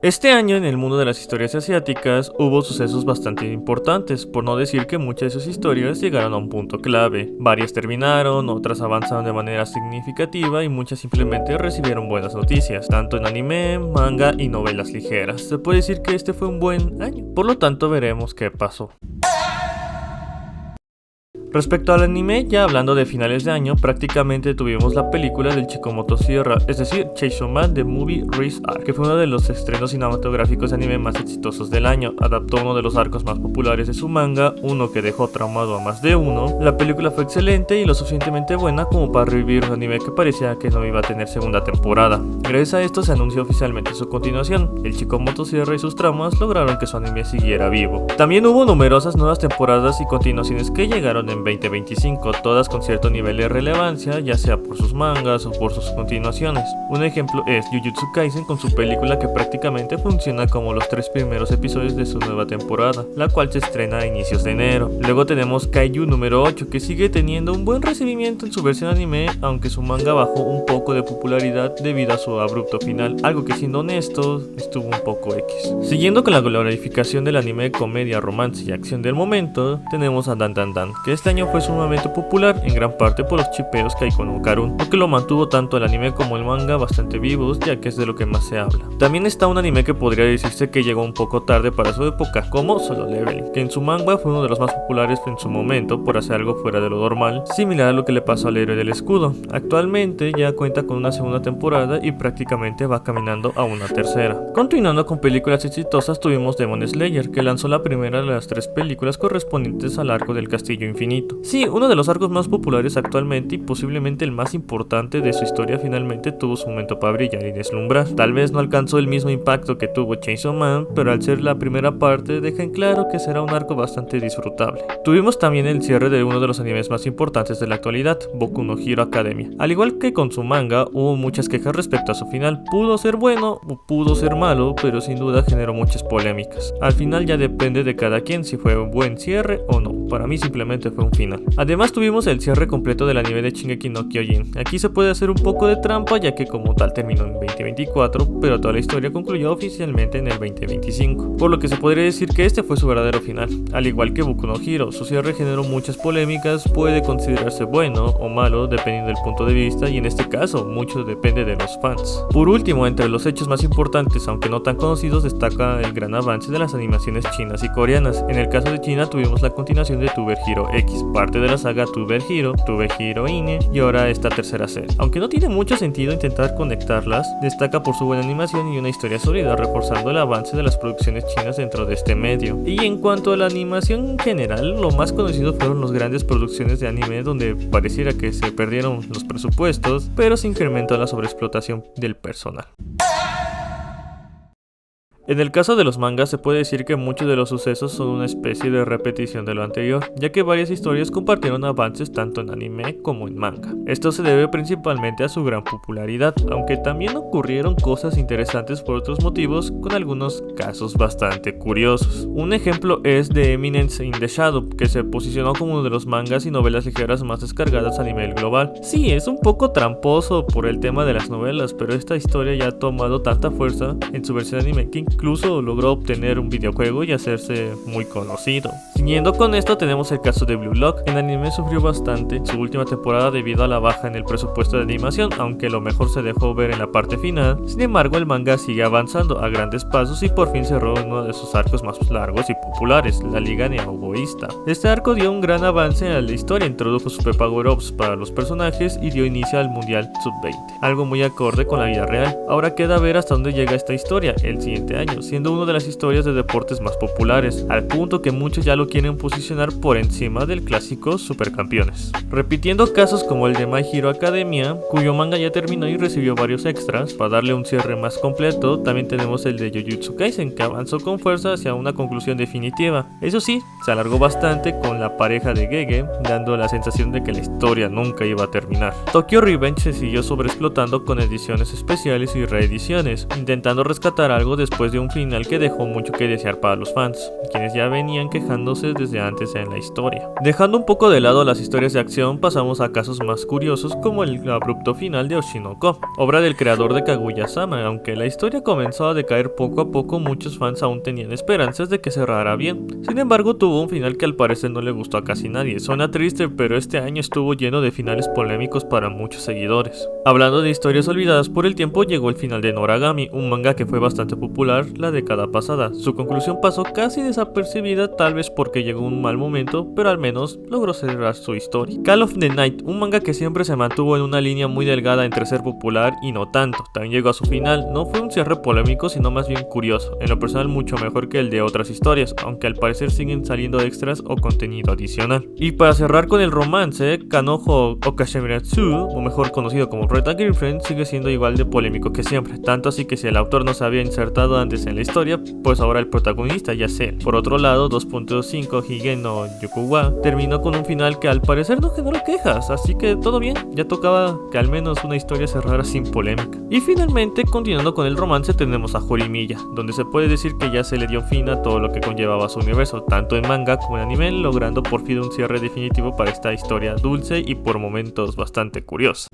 Este año en el mundo de las historias asiáticas hubo sucesos bastante importantes, por no decir que muchas de sus historias llegaron a un punto clave. Varias terminaron, otras avanzaron de manera significativa y muchas simplemente recibieron buenas noticias, tanto en anime, manga y novelas ligeras. Se puede decir que este fue un buen año, por lo tanto veremos qué pasó. Respecto al anime, ya hablando de finales de año, prácticamente tuvimos la película del Chico Motosierra, es decir, Chainsaw Man The Movie Rise Arc, que fue uno de los estrenos cinematográficos de anime más exitosos del año. Adaptó uno de los arcos más populares de su manga, uno que dejó traumado a más de uno. La película fue excelente y lo suficientemente buena como para revivir un anime que parecía que no iba a tener segunda temporada. Gracias a esto se anunció oficialmente su continuación. El Chico Motosierra y sus tramas lograron que su anime siguiera vivo. También hubo numerosas nuevas temporadas y continuaciones que llegaron en 2025, todas con cierto nivel de relevancia, ya sea por sus mangas o por sus continuaciones. Un ejemplo es Jujutsu Kaisen con su película que prácticamente funciona como los 3 primeros episodios de su nueva temporada, la cual se estrena a inicios de enero. Luego tenemos Kaiju número 8, que sigue teniendo un buen recibimiento en su versión anime, aunque su manga bajó un poco de popularidad debido a su abrupto final, algo que siendo honestos estuvo un poco X. Siguiendo con la glorificación del anime de comedia, romance y acción del momento, tenemos a Dan Dan Dan, que este año fue sumamente popular, en gran parte por los chipeos que hay con Okarun, lo que lo mantuvo tanto el anime como el manga bastante vivos, ya que es de lo que más se habla. También está un anime que podría decirse que llegó un poco tarde para su época, como Solo Leveling, que en su manga fue uno de los más populares en su momento por hacer algo fuera de lo normal, similar a lo que le pasó al héroe del escudo. Actualmente ya cuenta con una segunda temporada y prácticamente va caminando a una tercera. Continuando con películas exitosas, tuvimos Demon Slayer, que lanzó la primera de las 3 películas correspondientes al arco del Castillo Infinito. Sí, uno de los arcos más populares actualmente y posiblemente el más importante de su historia finalmente tuvo su momento para brillar y deslumbrar. Tal vez no alcanzó el mismo impacto que tuvo Chainsaw Man, pero al ser la primera parte deja en claro que será un arco bastante disfrutable. Tuvimos también el cierre de uno de los animes más importantes de la actualidad, Boku no Hero Academia. Al igual que con su manga, hubo muchas quejas respecto a su final. Pudo ser bueno o pudo ser malo, pero sin duda generó muchas polémicas. Al final ya depende de cada quien si fue un buen cierre o no. Para mí simplemente fue un final. Además tuvimos el cierre completo del anime de Shingeki no Kyojin. Aquí se puede hacer un poco de trampa ya que como tal terminó en 2024, pero toda la historia concluyó oficialmente en el 2025, por lo que se podría decir que este fue su verdadero final. Al igual que Boku no Hero, su cierre generó muchas polémicas, puede considerarse bueno o malo dependiendo del punto de vista y en este caso mucho depende de los fans. Por último, entre los hechos más importantes, aunque no tan conocidos, destaca el gran avance de las animaciones chinas y coreanas. En el caso de China tuvimos la continuación de Tuber Hero X, parte de la saga Tuber Hero Ine y ahora esta tercera serie. Aunque no tiene mucho sentido intentar conectarlas, destaca por su buena animación y una historia sólida, reforzando el avance de las producciones chinas dentro de este medio. Y en cuanto a la animación en general, lo más conocido fueron las grandes producciones de anime donde pareciera que se perdieron los presupuestos, pero se incrementó la sobreexplotación del personal. En el caso de los mangas se puede decir que muchos de los sucesos son una especie de repetición de lo anterior, ya que varias historias compartieron avances tanto en anime como en manga. Esto se debe principalmente a su gran popularidad, aunque también ocurrieron cosas interesantes por otros motivos, con algunos casos bastante curiosos. Un ejemplo es The Eminence in the Shadow, que se posicionó como uno de los mangas y novelas ligeras más descargadas a nivel global. Sí, es un poco tramposo por el tema de las novelas, pero esta historia ya ha tomado tanta fuerza en su versión anime que incluso logró obtener un videojuego y hacerse muy conocido. Siguiendo con esto tenemos el caso de Blue Lock. El anime sufrió bastante en su última temporada debido a la baja en el presupuesto de animación, aunque lo mejor se dejó ver en la parte final. Sin embargo, el manga sigue avanzando a grandes pasos y por fin cerró uno de sus arcos más largos y populares, la Liga Neoboísta. Este arco dio un gran avance a la historia, introdujo super power-ups para los personajes y dio inicio al Mundial Sub-20, algo muy acorde con la vida real. Ahora queda ver hasta dónde llega esta historia el siguiente año, siendo una de las historias de deportes más populares, al punto que muchos ya lo quieren posicionar por encima del clásico Supercampeones. Repitiendo casos como el de My Hero Academia, cuyo manga ya terminó y recibió varios extras, para darle un cierre más completo, también tenemos el de Jujutsu Kaisen, que avanzó con fuerza hacia una conclusión definitiva. Eso sí, se alargó bastante con la pareja de Gege, dando la sensación de que la historia nunca iba a terminar. Tokyo Revenge se siguió sobreexplotando con ediciones especiales y reediciones, intentando rescatar algo después después de un final que dejó mucho que desear para los fans, quienes ya venían quejándose desde antes en la historia. Dejando un poco de lado las historias de acción, pasamos a casos más curiosos como el abrupto final de Oshinoko, obra del creador de Kaguya-sama. Aunque la historia comenzó a decaer poco a poco, muchos fans aún tenían esperanzas de que cerrara bien. Sin embargo, tuvo un final que al parecer no le gustó a casi nadie. Suena triste, pero este año estuvo lleno de finales polémicos para muchos seguidores. Hablando de historias olvidadas por el tiempo, llegó el final de Noragami, un manga que fue bastante popular la década pasada. Su conclusión pasó casi desapercibida, tal vez porque llegó un mal momento, pero al menos logró cerrar su historia. Call of the Night, un manga que siempre se mantuvo en una línea muy delgada entre ser popular y no tanto, también llegó a su final. No fue un cierre polémico, sino más bien curioso, en lo personal mucho mejor que el de otras historias, aunque al parecer siguen saliendo extras o contenido adicional. Y para cerrar con el romance, Kanojo Okashimitsu, o mejor conocido como Red Girlfriend, sigue siendo igual de polémico que siempre, tanto así que si el autor no se había insertado antes en la historia, pues ahora el protagonista ya sea. Por otro lado, 2.5 Higen no Yokuwa terminó con un final que al parecer no generó quejas, así que todo bien, ya tocaba que al menos una historia cerrara sin polémica. Y finalmente, continuando con el romance, tenemos a Horimiya, donde se puede decir que ya se le dio fin a todo lo que conllevaba su universo, tanto en manga como en anime, logrando por fin un cierre definitivo para esta historia dulce y por momentos bastante curiosa.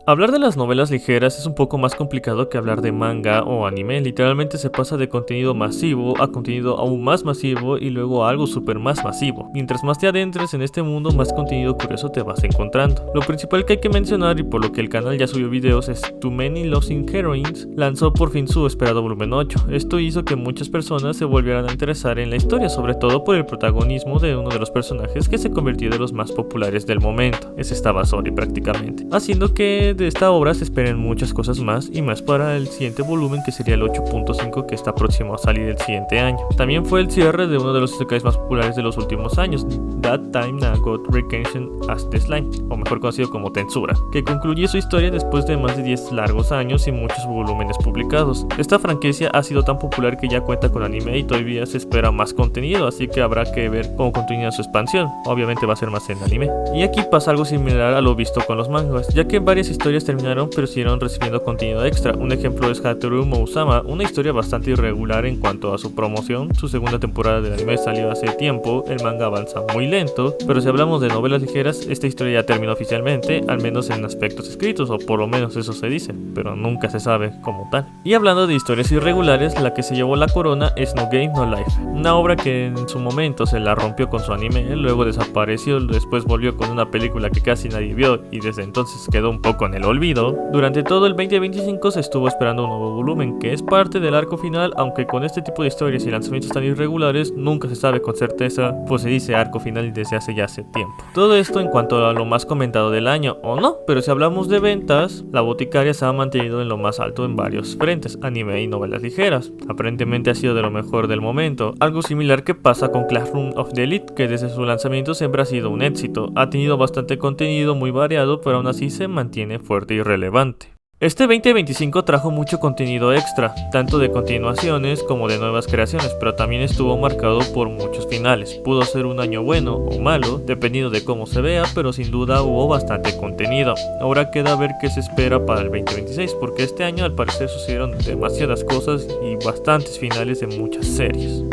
Hablar de las novelas ligeras es un poco más complicado que hablar de manga o anime. Literalmente se pasa de contenido masivo a contenido aún más masivo y luego a algo súper más masivo. Mientras más te adentres en este mundo, más contenido curioso te vas encontrando. Lo principal que hay que mencionar, y por lo que el canal ya subió videos, es Too Many Losing Heroines lanzó por fin su esperado volumen 8. Esto hizo que muchas personas se volvieran a interesar en la historia, sobre todo por el protagonismo de uno de los personajes que se convirtió de los más populares del momento. Es esta Basori prácticamente, haciendo que de esta obra se esperen muchas cosas más y más para el siguiente volumen, que sería el 8.5, que está próximo a salir el siguiente año. También fue el cierre de uno de los isekais más populares de los últimos años, That Time Na Got Reincarnation as the Slime, o mejor conocido como Tensura, que concluye su historia después de más de 10 largos años y muchos volúmenes publicados. Esta franquicia ha sido tan popular que ya cuenta con anime y todavía se espera más contenido, así que habrá que ver cómo continúa su expansión. Obviamente va a ser más en anime. Y aquí pasa algo similar a lo visto con los mangas, ya que varias historias terminaron pero siguieron recibiendo contenido extra. Un ejemplo es Hateru Mousama, una historia bastante irregular en cuanto a su promoción. Su segunda temporada del anime salió hace tiempo, el manga avanza muy lento, pero si hablamos de novelas ligeras, esta historia ya terminó oficialmente, al menos en aspectos escritos, o por lo menos eso se dice, pero nunca se sabe como tal. Y hablando de historias irregulares, la que se llevó la corona es No Game No Life, una obra que en su momento se la rompió con su anime, luego desapareció, después volvió con una película que casi nadie vio y desde entonces quedó un poco en el olvido. Durante todo el 2025 se estuvo esperando un nuevo volumen, que es parte del arco final, aunque con este tipo de historias y lanzamientos tan irregulares nunca se sabe con certeza, pues se dice arco final desde hace tiempo. Todo esto en cuanto a lo más comentado del año, o no, pero si hablamos de ventas, La Boticaria se ha mantenido en lo más alto en varios frentes, anime y novelas ligeras. Aparentemente ha sido de lo mejor del momento, algo similar que pasa con Classroom of the Elite, que desde su lanzamiento siempre ha sido un éxito, ha tenido bastante contenido muy variado, pero aún así se mantiene fuerte y relevante. Este 2025 trajo mucho contenido extra, tanto de continuaciones como de nuevas creaciones, pero también estuvo marcado por muchos finales. Pudo ser un año bueno o malo, dependiendo de cómo se vea, pero sin duda hubo bastante contenido. Ahora queda ver qué se espera para el 2026, porque este año al parecer sucedieron demasiadas cosas y bastantes finales de muchas series.